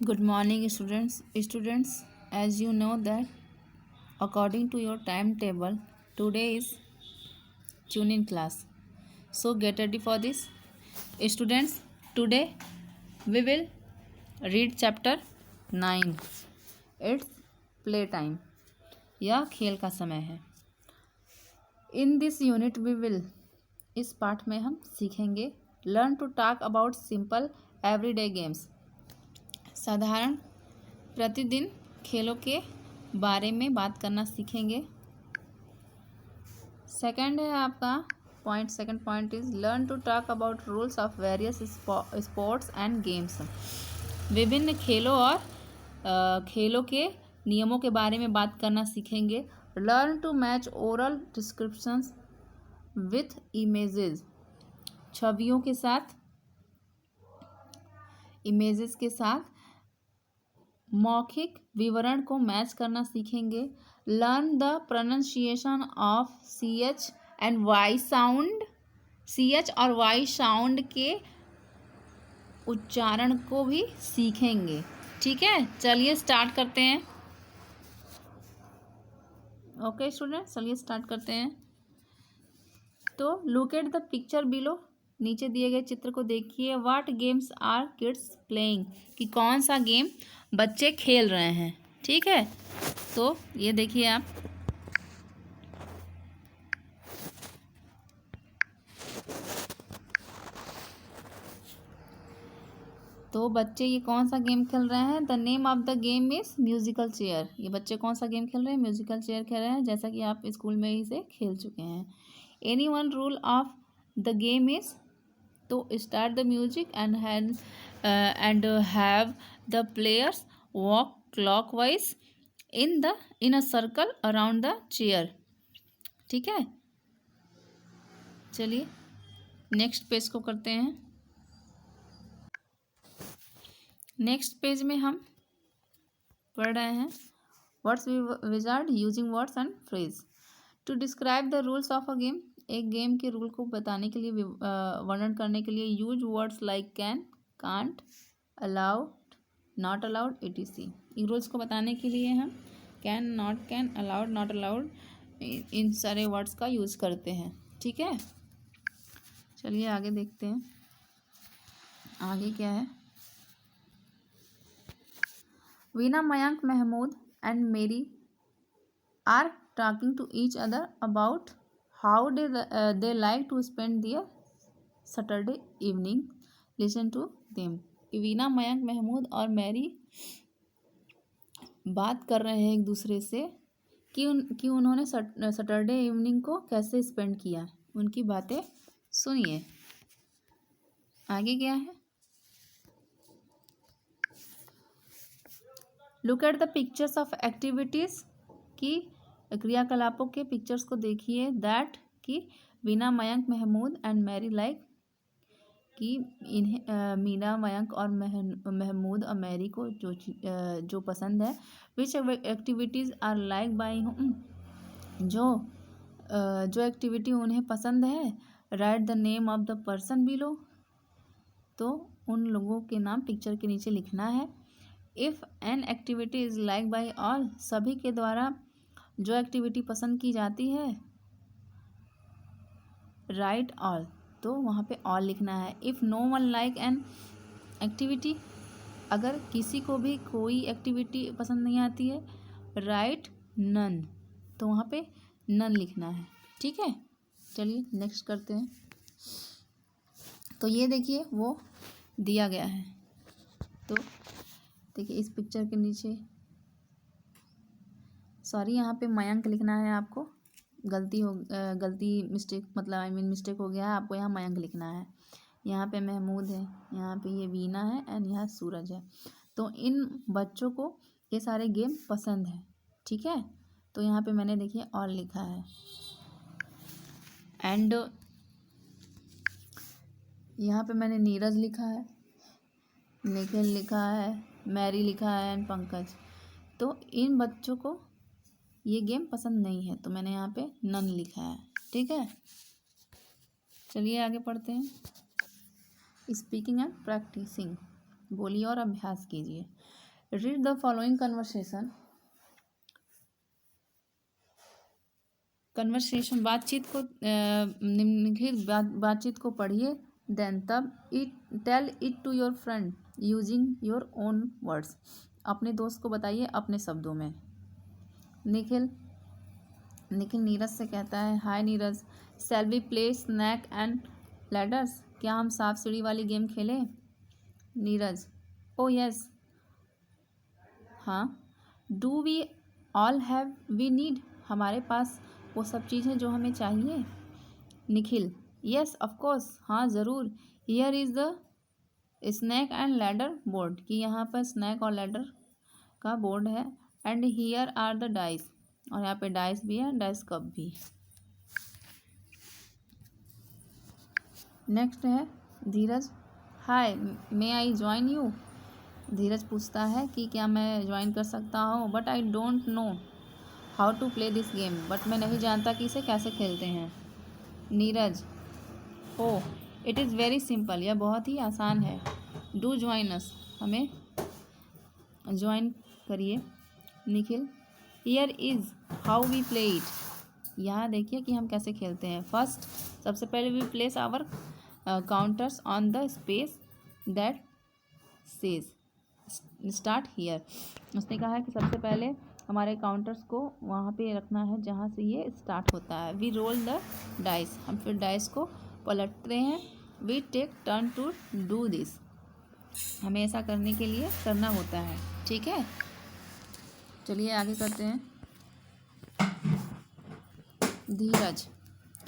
Good morning, students. Students, as you know that according to your timetable, today is tuning class. So get ready for this. Students, today we will read chapter 9. It's play time. यह खेल का समय है. In this unit we will, इस पाठ में हम सीखेंगे learn to talk about simple everyday games. साधारण प्रतिदिन खेलों के बारे में बात करना सीखेंगे. सेकंड है आपका point. Second point is learn to talk about rules of various sports and games. विभिन्न खेलों और खेलों के नियमों के बारे में बात करना सीखेंगे. Learn to match oral descriptions with images. छवियों के साथ, इमेजेस के साथ मौखिक विवरण को मैच करना सीखेंगे. Learn the pronunciation of CH and Y sound. CH और Y साउंड के उच्चारण को भी सीखेंगे. ठीक है, चलिए स्टार्ट करते हैं. ओके स्टूडेंट, चलिए स्टार्ट करते हैं. तो look at the picture below. नीचे दिए गए चित्र को देखिए. What games are kids playing. कि कौन सा गेम बच्चे खेल रहे हैं. ठीक है, तो ये देखिए आप. तो बच्चे ये कौन सा गेम खेल रहे हैं. The name of the game is musical chair. ये बच्चे कौन सा गेम खेल रहे हैं. म्यूजिकल चेयर खेल रहे हैं, जैसा कि आप स्कूल में ही से खेल चुके हैं. Any one rule of the game is. तो start the music and have the players walk clockwise in a circle around the chair. ठीक है, चलिए नेक्स्ट पेज को करते हैं. नेक्स्ट पेज में हम पढ़ रहे हैं words wizard using words and phrase to describe the rules of a game. एक गेम के रूल को बताने के लिए, वर्णन करने के लिए use words like can, can't, allowed, not allowed, etc. इन रूल्स को बताने के लिए हम can, not can, allowed, not allowed, इन सारे वर्ड्स का यूज करते हैं. ठीक है, चलिए आगे देखते हैं. आगे क्या है. Veena, Mayank, Mahmood and Mary are talking to each other about how they like to spend their Saturday evening. Listen to them. Veena, Mayank, Mahmood और मैरी बात कर रहे हैं एक दूसरे से कि उन्होंने सैटरडे इवनिंग को कैसे स्पेंड किया. उनकी बातें सुनिए. आगे क्या है. Look at the pictures of activities. की क्रियाकलापों के पिक्चर्स को देखिए. दैट कि Veena, Mayank, Mahmood and Mary like. कि इन्हें मीना, मयंक और महमूद और मैरी को जो पसंद है. Which activities are like by home. जो एक्टिविटी उन्हें पसंद है. Write the name of the person below. तो उन लोगों के नाम पिक्चर के नीचे लिखना है. If an activity is like by all. सभी के द्वारा जो एक्टिविटी पसंद की जाती है. Write all. तो वहाँ पे ऑल लिखना है. If no one like an activity. अगर किसी को भी कोई एक्टिविटी पसंद नहीं आती है. Write none. तो वहाँ पे नन लिखना है. ठीक है, चलिए नेक्स्ट करते हैं. तो ये देखिए वो दिया गया है. तो देखिए इस पिक्चर के नीचे, सॉरी यहाँ पे मयंक लिखना है आपको. गलती मिस्टेक, मतलब मिस्टेक हो गया है. आपको यहाँ मयंक लिखना है. यहाँ पे महमूद है, यहाँ पे ये वीना है एंड यहाँ सूरज है. तो इन बच्चों को ये सारे गेम पसंद है. ठीक है, तो यहाँ पे मैंने देखिए ऑल लिखा है. एंड यहाँ पे मैंने नीरज लिखा है, निखिल लिखा है, मैरी लिखा है एंड पंकज. तो इन बच्चों को ये गेम पसंद नहीं है, तो मैंने यहाँ पे नन लिखा है. ठीक है, चलिए आगे पढ़ते हैं. Speaking and practicing. बोलिए और अभ्यास कीजिए। Read the following conversation. Conversation बातचीत को निम्नलिखित बातचीत को पढ़िए। देन तब tell it to your friend using your own words. अपने दोस्त को बताइए अपने शब्दों में। निखिल नीरज से कहता है, hi Neeraj, shall we play snake and ladders. क्या हम सांप सीढ़ी वाली गेम खेलें? नीरज, ओ यस, हाँ। Do we all have we need. हमारे पास वो सब चीज़ें जो हमें चाहिए। निखिल, यस ऑफ कोर्स, हाँ ज़रूर। Here is the snake and ladder board, कि यहाँ पर स्नैक और लैडर का बोर्ड है। And here are the dice, और यहाँ पे डाइस भी है, डाइस कप भी। नेक्स्ट है धीरज, हाय मे आई ज्वाइन यू। धीरज पूछता है कि क्या मैं ज्वाइन कर सकता हूँ, but I don't know how to play this game. बट मैं नहीं जानता कि इसे कैसे खेलते हैं। Neeraj, oh it is very simple, यह बहुत ही आसान है। डू ज्वाइन अस, हमें ज्वाइन करिए। Nikhil, here is how we play it. यहाँ देखिए कि हम कैसे खेलते हैं। फर्स्ट, सबसे पहले we place our counters on the space that says start here. उसने कहा है कि सबसे पहले हमारे काउंटर्स को वहाँ पे रखना है जहाँ से ये स्टार्ट होता है। वी रोल द डाइस, हम फिर डाइस को पलटते हैं। We take turn to do this, हमें ऐसा करने के लिए करना होता है। ठीक है, चलिए आगे करते हैं। धीरज,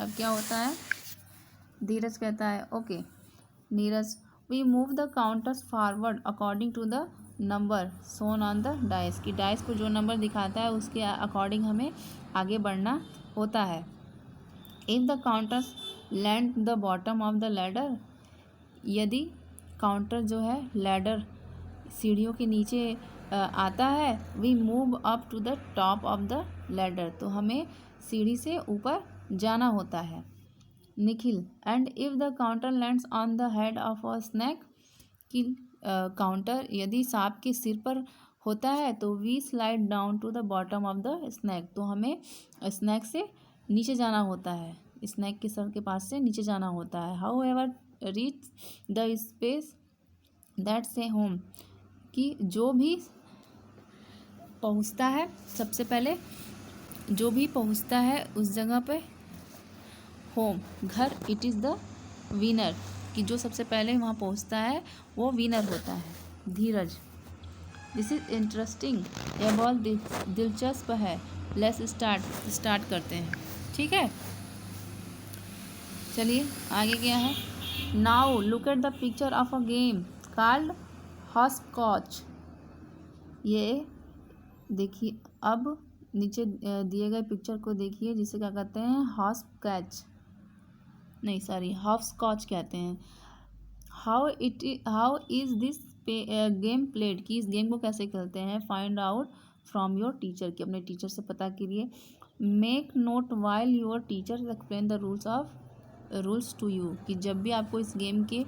अब क्या होता है? धीरज कहता है, okay. Neeraj, we move the counters forward according to the number shown on the dice, की डाइस को जो नंबर दिखाता है उसके अकॉर्डिंग हमें आगे बढ़ना होता है। If the counters land the bottom of the ladder, यदि काउंटर जो है लैडर सीढ़ियों के नीचे आता है, we move up to the top of the ladder, तो हमें सीढ़ी से ऊपर जाना होता है। Nikhil, and if the counter lands on the head of a snake, कि काउंटर यदि सांप के सिर पर होता है तो we slide down to the bottom of the snake, तो हमें स्नैक से नीचे जाना होता है, स्नैक के सर के पास से नीचे जाना होता है। How ever reach the space that से होम, कि जो भी पहुँचता है सबसे पहले, जो भी पहुँचता है उस जगह पे होम घर, इट इज़ द विनर, कि जो सबसे पहले वहाँ पहुँचता है वो विनर होता है। धीरज, दिस इज़ इंटरेस्टिंग, यह बहुत दिलचस्प है। लेट्स स्टार्ट करते हैं। ठीक है, चलिए आगे क्या है। Now look at the picture of a game called hopscotch. ये देखिए, अब नीचे दिए गए पिक्चर को देखिए, जिसे क्या कहते हैं, हॉस्कैच, नहीं सॉरी हॉस्कॉच कहते हैं। How is this game played, कि इस गेम को कैसे खेलते हैं। Find out from your teacher, कि अपने टीचर से पता कीजिए। Make note while your teacher explain the rules to you, कि जब भी आपको इस गेम के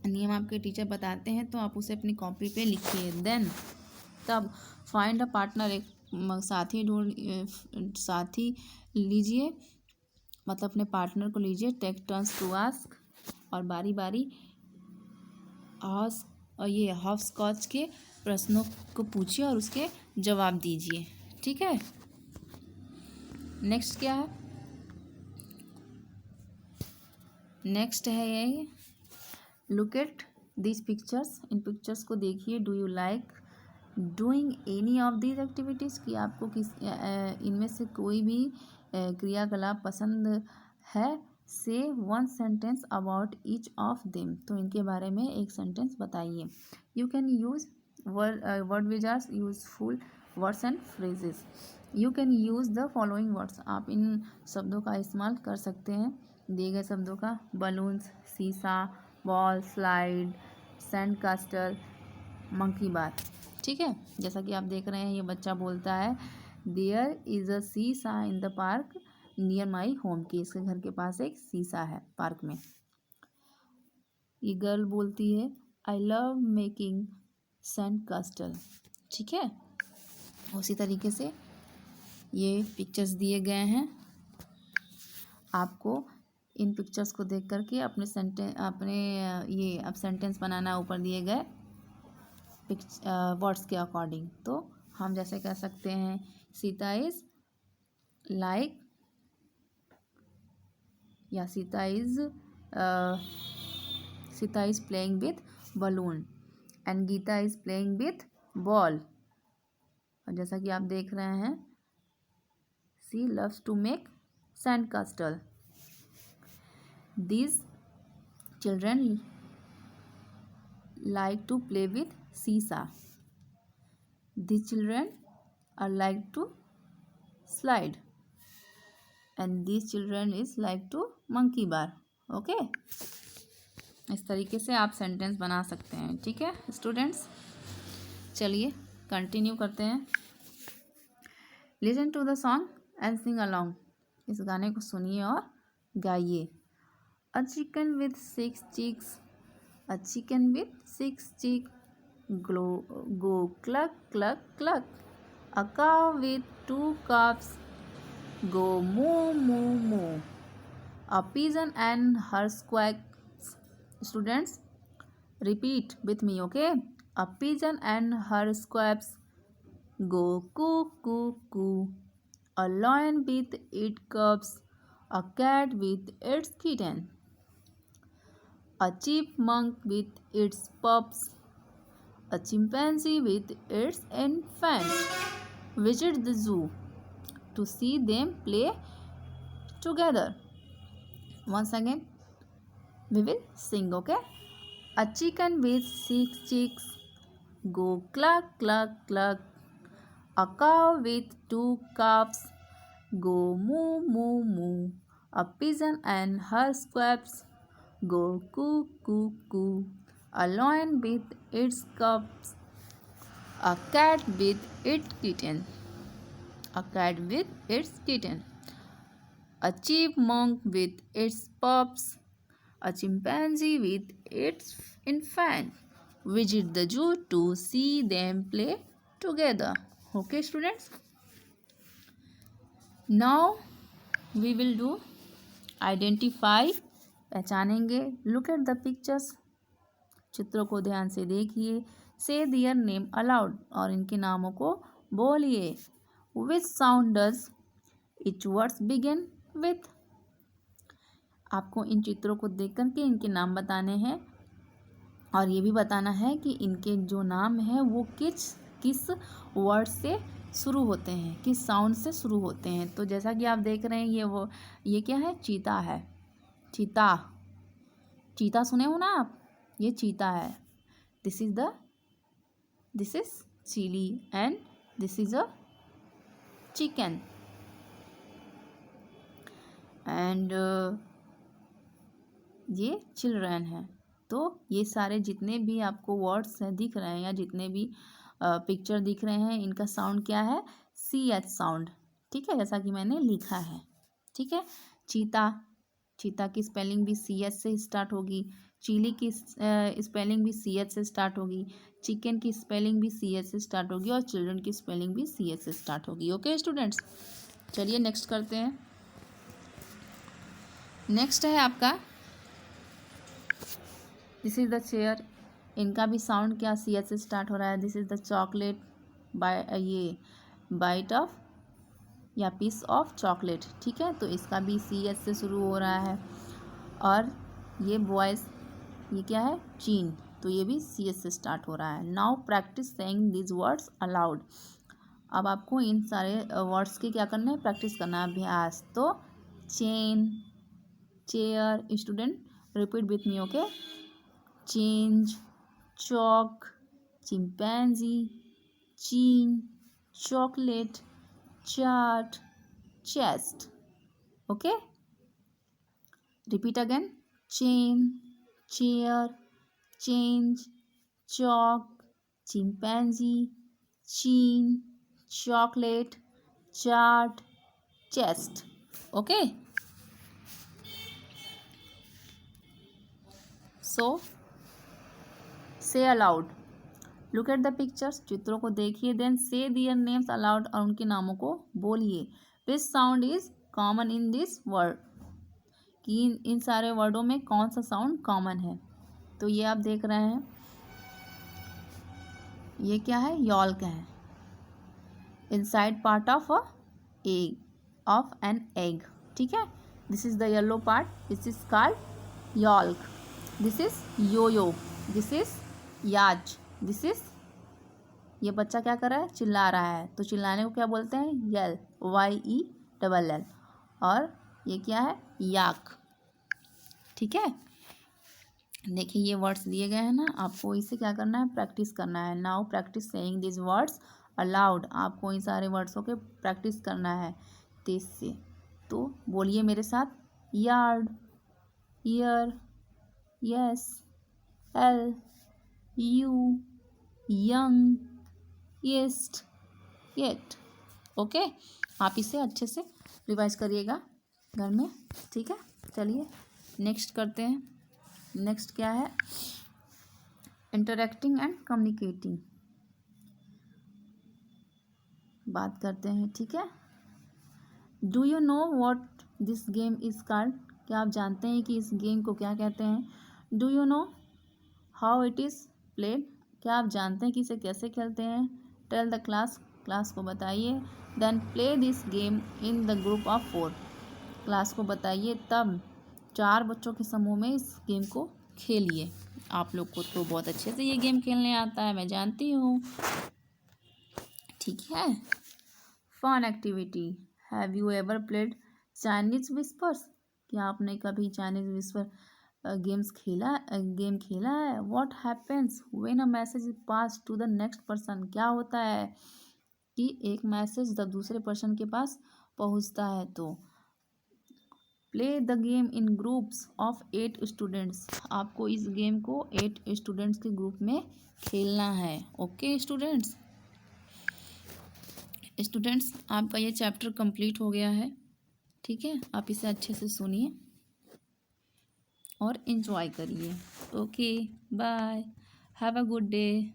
नियम आपके टीचर बताते हैं तो आप उसे अपनी कॉपी पे लिखिए। देन तब फाइंड अ पार्टनर, एक साथी लीजिए, मतलब अपने पार्टनर को लीजिए। टेक टर्न्स टू आस्क, और बारी बारी हॉस्कॉच के प्रश्नों को पूछिए और उसके जवाब दीजिए। ठीक है, नेक्स्ट क्या है? नेक्स्ट है ये, look at this pictures, in pictures को देखिए। Do you like doing any of this activities, कि आपको इनमें से कोई भी क्रियाकलाप पसंद है। Say one sentence about each of them, तो इनके बारे में एक सेंटेंस बताइए। You can use word which are useful words and phrases. You can use the following words, आप इन शब्दों का इस्तेमाल कर सकते हैं दिए गए शब्दों का। Balloons, seesaw, ball, slide, sand castle, monkey bar. ठीक है, जैसा कि आप देख रहे हैं ये बच्चा बोलता है देयर इज़ अ शीशा in the park near my home, कि इसके घर के पास एक शीशा है पार्क में। ये गर्ल बोलती है आई लव मेकिंग सैंड कास्टल। ठीक है, उसी तरीके से ये पिक्चर्स दिए गए हैं। आपको इन पिक्चर्स को देख करके अपने ये अब सेंटेंस बनाना ऊपर दिए गए वर्ड्स के अकॉर्डिंग। तो हम जैसे कह सकते हैं सीता इज लाइक, या Sita is playing with balloon and Gita is playing with ball. और जैसा कि आप देख रहे हैं, she loves to make sand castle. These children like to play with seesaw. These children are like to slide, and these children is like to monkey bar. Okay, इस तरीके से आप सेंटेंस बना सकते हैं। ठीक है स्टूडेंट्स, चलिए कंटिन्यू करते हैं। Listen to the song and sing along. इस गाने को सुनिए और गाइए। A chicken with 6 cheeks, a chicken with 6 cheeks, go cluck cluck cluck. A cow with 2 calves, go moo moo moo. A pigeon and her squawks. Students, repeat with me, okay? A pigeon and her squawks, go coo coo coo. A lion with 8 cubs, a cat with 8 kittens. A chipmunk with its pups, a chimpanzee with its infant. Visit the zoo to see them play together. Once again, we will sing, okay? A chicken with 6 chicks, go cluck cluck cluck. A cow with 2 calves, go moo moo moo. A pigeon and her squawks, go coo coo coo. A lion with its cubs, a cat with its kitten, a cat with its kitten, a chipmunk with its pups, a chimpanzee with its infant. Visit the zoo to see them play together. Okay students, now we will do identify, पहचानेंगे। Look at the pictures, चित्रों को ध्यान से देखिए। से दियर name allowed, और इनके नामों को बोलिए। विच sound does etch words begin with. आपको इन चित्रों को देख करके इनके नाम बताने हैं, और ये भी बताना है कि इनके जो नाम है वो किस वर्ड से शुरू होते हैं, किस साउंड से शुरू होते हैं। तो जैसा कि आप देख रहे हैं, ये क्या है? चीता है। चीता सुने हो ना आप? ये चीता है। This is chilli and this is a chicken. And ये चिल्ड्रन है। तो ये सारे जितने भी आपको वर्ड्स दिख रहे हैं या जितने भी पिक्चर दिख रहे हैं, इनका साउंड क्या है? CH sound. ठीक है, जैसा कि मैंने लिखा है। ठीक है, चीता की स्पेलिंग भी CH से स्टार्ट होगी। चिली की स्पेलिंग भी CH से स्टार्ट होगी। चिकन की स्पेलिंग भी CH से स्टार्ट होगी, और चिल्ड्रन की स्पेलिंग भी CH से स्टार्ट होगी। ओके स्टूडेंट्स, चलिए नेक्स्ट करते हैं। नेक्स्ट है आपका दिस इज द चेयर। इनका भी साउंड क्या? CH से स्टार्ट हो रहा है। This is the chocolate, bite of या पीस ऑफ चॉकलेट। ठीक है, तो इसका भी CH से शुरू हो रहा है। और ये वॉइस, ये क्या है? चीन, तो ये भी CH से स्टार्ट हो रहा है। Now practice saying these words allowed. अब आपको इन सारे वर्ड्स की क्या करना है? प्रैक्टिस करना है, अभ्यास। तो chain, chair, student repeat with me, okay? Change, chalk, chimpanzee, chin, chocolate, chart, chest. Okay? Repeat again. Chain, chair, change, chalk, chimpanzee, chin, chocolate, chart, chest. Okay? So से allowed, look at the pictures, चित्रों को देखिए, then से दियर names allowed, और उनके नामों को बोलिए। विच sound is common in this word, कि इन सारे वर्डों में कौन सा साउंड कॉमन है। तो ये आप देख रहे हैं, ये क्या है, यॉल्क है, inside part of a egg, of an egg, ठीक है। This is the yellow part, this is called yolk, this is yoyo, this is याज, दिस इज, ये बच्चा क्या कर रहा है, चिल्ला रहा है, तो चिल्लाने को क्या बोलते हैं, यल, YELL, और ये क्या है, याक, ठीक है। देखिए ये वर्ड्स दिए गए हैं ना, आपको इसे क्या करना है, प्रैक्टिस करना है। Now practice saying this words allowed, आपको इन सारे वर्ड्सों के प्रैक्टिस करना है तेज से। तो बोलिए मेरे साथ, yard, year, yes, L, you, young, yeast, yet. Okay, आप इसे अच्छे से रिवाइज करिएगा घर में, ठीक है। चलिए नेक्स्ट करते हैं। नेक्स्ट क्या है, इंटरेक्टिंग एंड कम्युनिकेटिंग, बात करते हैं, ठीक है। Do you know what this game is called, क्या आप जानते हैं कि इस गेम को क्या कहते हैं। Do you know how it is played, क्या आप जानते हैं कि इसे कैसे खेलते हैं। टेल द क्लास, क्लास को बताइए। Then play this game in the group of 4, class को बताइए, तब 4 बच्चों के समूह में इस गेम को खेलिए। आप लोग को तो बहुत अच्छे से ये गेम खेलने आता है, मैं जानती हूँ, ठीक है। Fun activity, have you ever played Chinese whispers, क्या आपने कभी चाइनीज विस्पर गेम खेला है। What happens when a message is pass to the next person, क्या होता है कि एक मैसेज जब दूसरे पर्सन के पास पहुंचता है। तो play the game in groups of 8 students, आपको इस गेम को 8 स्टूडेंट्स के ग्रुप में खेलना है। ओके स्टूडेंट्स, आपका ये चैप्टर कंप्लीट हो गया है, ठीक है। आप इसे अच्छे से सुनिए और एंजॉय करिए। Okay bye, have a good day.